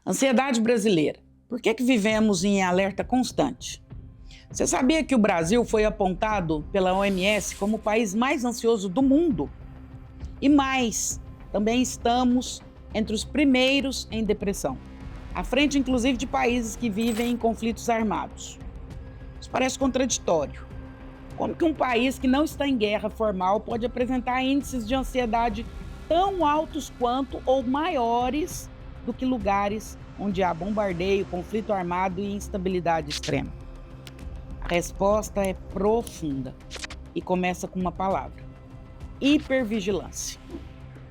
Ansiedade brasileira. Por que vivemos em alerta constante? Você sabia que o Brasil foi apontado pela OMS como o país mais ansioso do mundo? E mais, também estamos entre os primeiros em depressão, à frente inclusive de países que vivem em conflitos armados. Isso parece contraditório. Como que um país que não está em guerra formal pode apresentar índices de ansiedade tão altos quanto ou maiores do que lugares onde há bombardeio, conflito armado e instabilidade extrema? A resposta é profunda e começa com uma palavra: hipervigilância.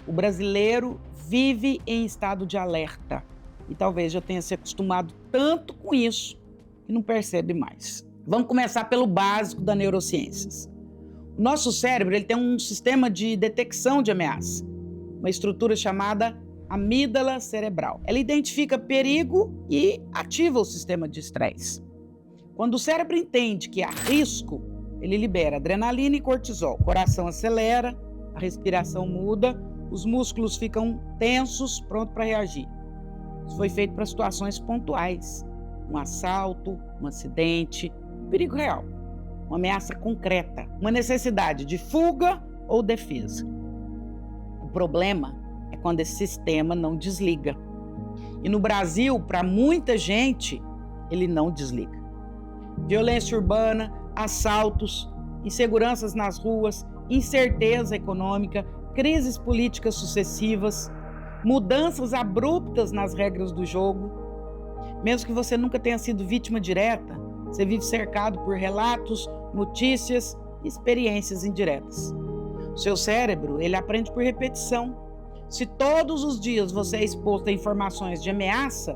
O brasileiro vive em estado de alerta e talvez já tenha se acostumado tanto com isso que não percebe mais. Vamos começar pelo básico da neurociências. O nosso cérebro ele tem um sistema de detecção de ameaça, uma estrutura chamada amígdala cerebral. Ela identifica perigo e ativa o sistema de estresse. Quando o cérebro entende que há risco, ele libera adrenalina e cortisol. O coração acelera, a respiração muda, os músculos ficam tensos, prontos para reagir. Isso foi feito para situações pontuais. Um assalto, um acidente, um perigo real, uma ameaça concreta, uma necessidade de fuga ou defesa. O problema é quando esse sistema não desliga. E no Brasil, para muita gente, ele não desliga. Violência urbana, assaltos, inseguranças nas ruas, incerteza econômica, crises políticas sucessivas, mudanças abruptas nas regras do jogo. Mesmo que você nunca tenha sido vítima direta, você vive cercado por relatos, notícias e experiências indiretas. O seu cérebro, ele aprende por repetição. Se todos os dias você é exposto a informações de ameaça,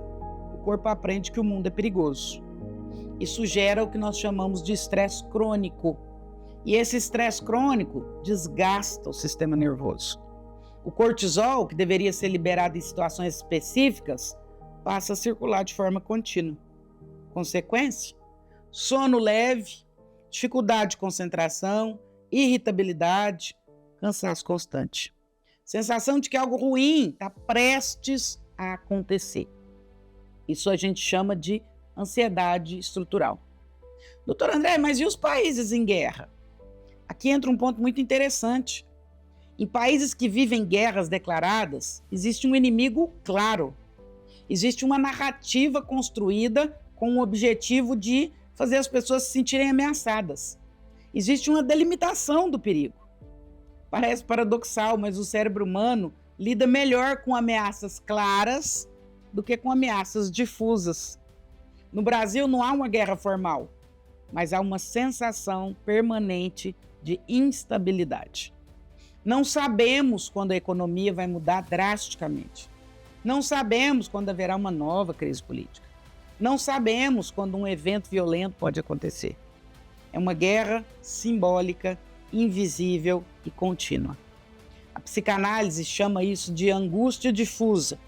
o corpo aprende que o mundo é perigoso. Isso gera o que nós chamamos de estresse crônico. E esse estresse crônico desgasta o sistema nervoso. O cortisol, que deveria ser liberado em situações específicas, passa a circular de forma contínua. Consequência? Sono leve, dificuldade de concentração, irritabilidade, cansaço constante. Sensação de que algo ruim está prestes a acontecer. Isso a gente chama de ansiedade estrutural. Doutor André, mas e os países em guerra? Aqui entra um ponto muito interessante. Em países que vivem guerras declaradas, existe um inimigo claro. Existe uma narrativa construída com o objetivo de fazer as pessoas se sentirem ameaçadas. Existe uma delimitação do perigo. Parece paradoxal, mas o cérebro humano lida melhor com ameaças claras do que com ameaças difusas. No Brasil não há uma guerra formal, mas há uma sensação permanente de instabilidade. Não sabemos quando a economia vai mudar drasticamente. Não sabemos quando haverá uma nova crise política. Não sabemos quando um evento violento pode acontecer. É uma guerra simbólica, invisível e contínua. A psicanálise chama isso de angústia difusa.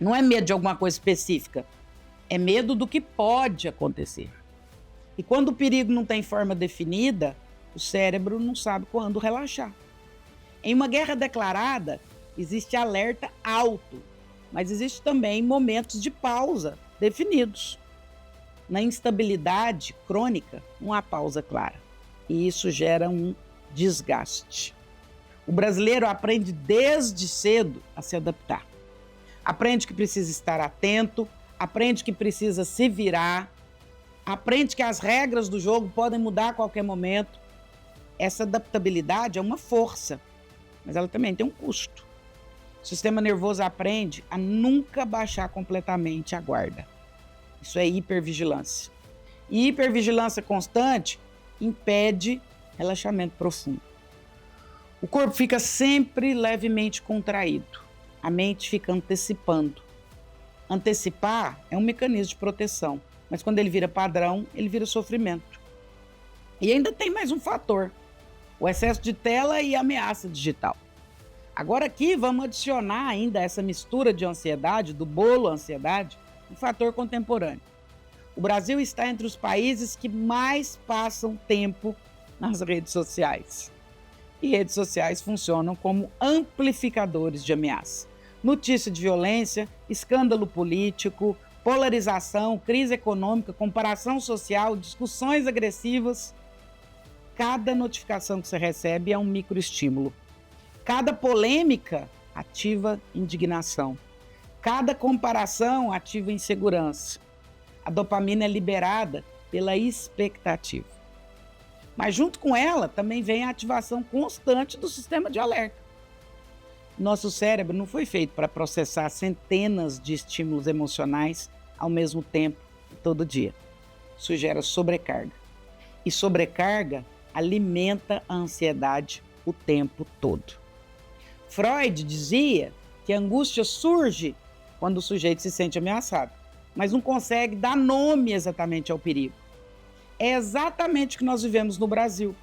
Não é medo de alguma coisa específica, é medo do que pode acontecer. E quando o perigo não tem forma definida, o cérebro não sabe quando relaxar. Em uma guerra declarada, existe alerta alto, mas existe também momentos de pausa definidos. Na instabilidade crônica, não há pausa clara, e isso gera um desgaste. O brasileiro aprende desde cedo a se adaptar. Aprende que precisa estar atento, aprende que precisa se virar, aprende que as regras do jogo podem mudar a qualquer momento. Essa adaptabilidade é uma força, mas ela também tem um custo. O sistema nervoso aprende a nunca baixar completamente a guarda. Isso é hipervigilância. E hipervigilância constante impede relaxamento profundo. O corpo fica sempre levemente contraído. A mente fica antecipando. Antecipar é um mecanismo de proteção, mas quando ele vira padrão, ele vira sofrimento. E ainda tem mais um fator: o excesso de tela e a ameaça digital. Agora aqui vamos adicionar ainda essa mistura de ansiedade, do bolo ansiedade, um fator contemporâneo. O Brasil está entre os países que mais passam tempo nas redes sociais. E redes sociais funcionam como amplificadores de ameaça. notícia de violência, escândalo político, polarização, crise econômica, comparação social, discussões agressivas. Cada notificação que você recebe é um microestímulo. Cada polêmica ativa indignação. Cada comparação ativa insegurança. A dopamina é liberada pela expectativa. Mas junto com ela também vem a ativação constante do sistema de alerta. Nosso cérebro não foi feito para processar centenas de estímulos emocionais ao mesmo tempo, todo dia. Isso gera sobrecarga. E sobrecarga alimenta a ansiedade o tempo todo. Freud dizia que a angústia surge quando o sujeito se sente ameaçado, mas não consegue dar nome exatamente ao perigo. É exatamente o que nós vivemos no Brasil.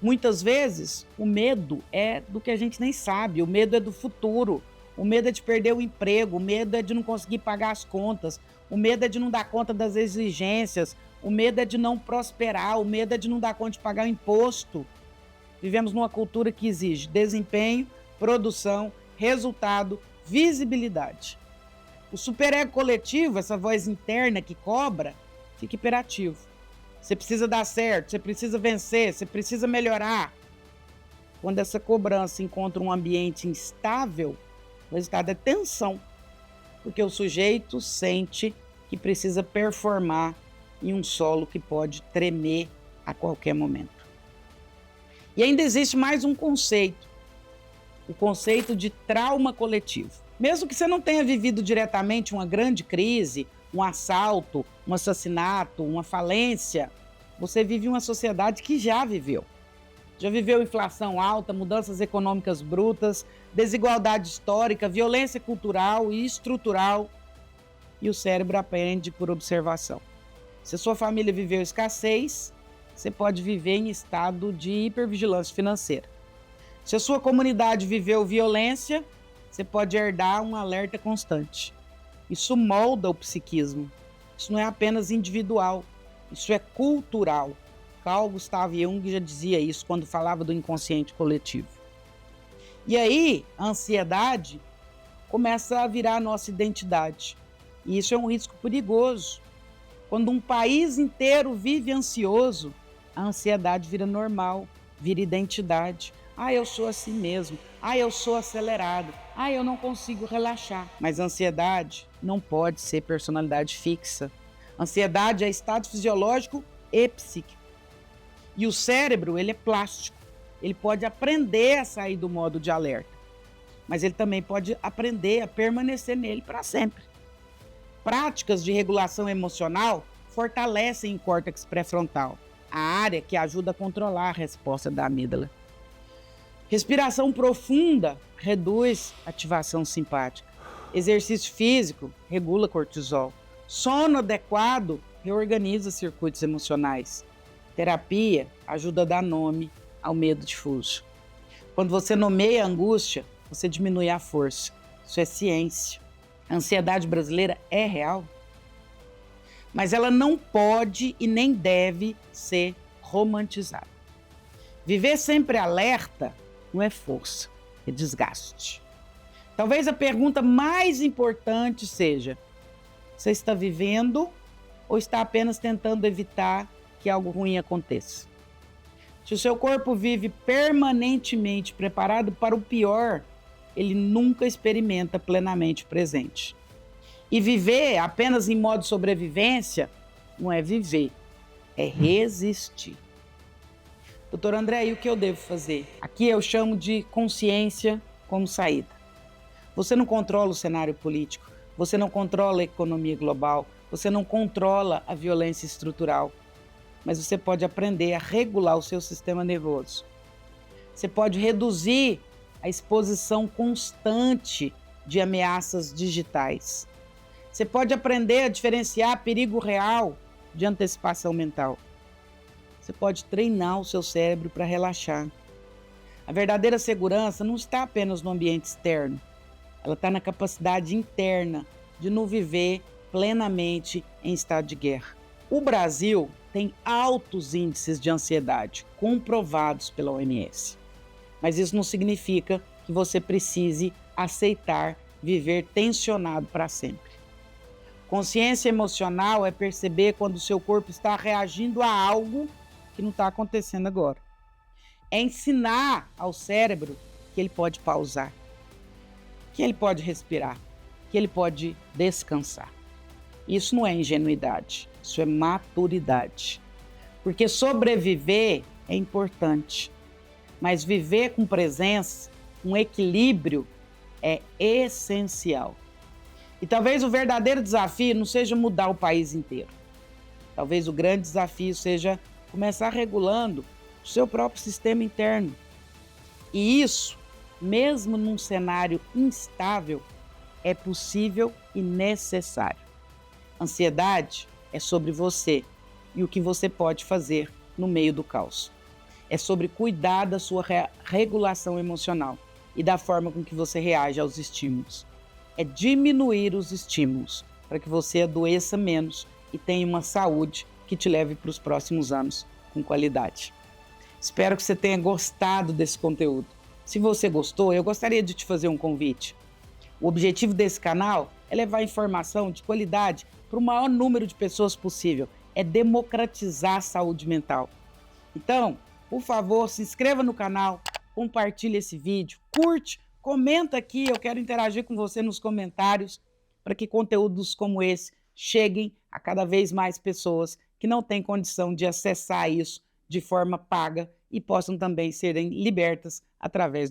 Muitas vezes, o medo é do que a gente nem sabe, o medo é do futuro, o medo é de perder o emprego, o medo é de não conseguir pagar as contas, o medo é de não dar conta das exigências, o medo é de não prosperar, o medo é de não dar conta de pagar o imposto. Vivemos numa cultura que exige desempenho, produção, resultado, visibilidade. O superego coletivo, essa voz interna que cobra, fica hiperativo. Você precisa dar certo, você precisa vencer, você precisa melhorar. Quando essa cobrança encontra um ambiente instável, o resultado é tensão, porque o sujeito sente que precisa performar em um solo que pode tremer a qualquer momento. E ainda existe mais um conceito, o conceito de trauma coletivo. Mesmo que você não tenha vivido diretamente uma grande crise, um assalto, um assassinato, uma falência, você vive uma sociedade que já viveu. Já viveu inflação alta, mudanças econômicas brutas, desigualdade histórica, violência cultural e estrutural. E o cérebro aprende por observação. Se a sua família viveu escassez, você pode viver em estado de hipervigilância financeira. Se a sua comunidade viveu violência, você pode herdar um alerta constante. Isso molda o psiquismo. Isso não é apenas individual, isso é cultural. Carl Gustav Jung já dizia isso quando falava do inconsciente coletivo. E aí, a ansiedade começa a virar a nossa identidade. E isso é um risco perigoso. Quando um país inteiro vive ansioso, a ansiedade vira normal, vira identidade. Eu sou assim mesmo. Eu sou acelerado. Eu não consigo relaxar. Mas a ansiedade não pode ser personalidade fixa. Ansiedade é estado fisiológico e psíquico. E o cérebro, ele é plástico. Ele pode aprender a sair do modo de alerta. Mas ele também pode aprender a permanecer nele para sempre. Práticas de regulação emocional fortalecem o córtex pré-frontal, a área que ajuda a controlar a resposta da amígdala. Respiração profunda reduz a ativação simpática. Exercício físico regula cortisol. Sono adequado reorganiza circuitos emocionais. Terapia ajuda a dar nome ao medo difuso. Quando você nomeia a angústia, você diminui a força. Isso é ciência. A ansiedade brasileira é real, mas ela não pode e nem deve ser romantizada. Viver sempre alerta não é força, é desgaste. Talvez a pergunta mais importante seja: você está vivendo ou está apenas tentando evitar que algo ruim aconteça? Se o seu corpo vive permanentemente preparado para o pior, ele nunca experimenta plenamente o presente. E viver apenas em modo sobrevivência não é viver, é resistir. Doutor André, e o que eu devo fazer? Aqui eu chamo de consciência como saída. Você não controla o cenário político, você não controla a economia global, você não controla a violência estrutural, mas você pode aprender a regular o seu sistema nervoso. Você pode reduzir a exposição constante de ameaças digitais. Você pode aprender a diferenciar perigo real de antecipação mental. Você pode treinar o seu cérebro para relaxar. A verdadeira segurança não está apenas no ambiente externo. Ela está na capacidade interna de não viver plenamente em estado de guerra. O Brasil tem altos índices de ansiedade, comprovados pela OMS. Mas isso não significa que você precise aceitar viver tensionado para sempre. Consciência emocional é perceber quando o seu corpo está reagindo a algo que não está acontecendo agora. É ensinar ao cérebro que ele pode pausar, que ele pode respirar, que ele pode descansar. Isso não é ingenuidade, isso é maturidade. Porque sobreviver é importante, mas viver com presença, com equilíbrio, é essencial. E talvez o verdadeiro desafio não seja mudar o país inteiro. Talvez o grande desafio seja começar regulando o seu próprio sistema interno. E isso, mesmo num cenário instável, é possível e necessário. Ansiedade é sobre você e o que você pode fazer no meio do caos. É sobre cuidar da sua regulação emocional e da forma com que você reage aos estímulos. É diminuir os estímulos para que você adoeça menos e tenha uma saúde que te leve para os próximos anos com qualidade. Espero que você tenha gostado desse conteúdo. Se você gostou, eu gostaria de te fazer um convite. O objetivo desse canal é levar informação de qualidade para o maior número de pessoas possível. É democratizar a saúde mental. Então, por favor, se inscreva no canal, compartilhe esse vídeo, curte, comenta aqui, eu quero interagir com você nos comentários para que conteúdos como esse cheguem a cada vez mais pessoas que não têm condição de acessar isso de forma paga e possam também serem libertas através do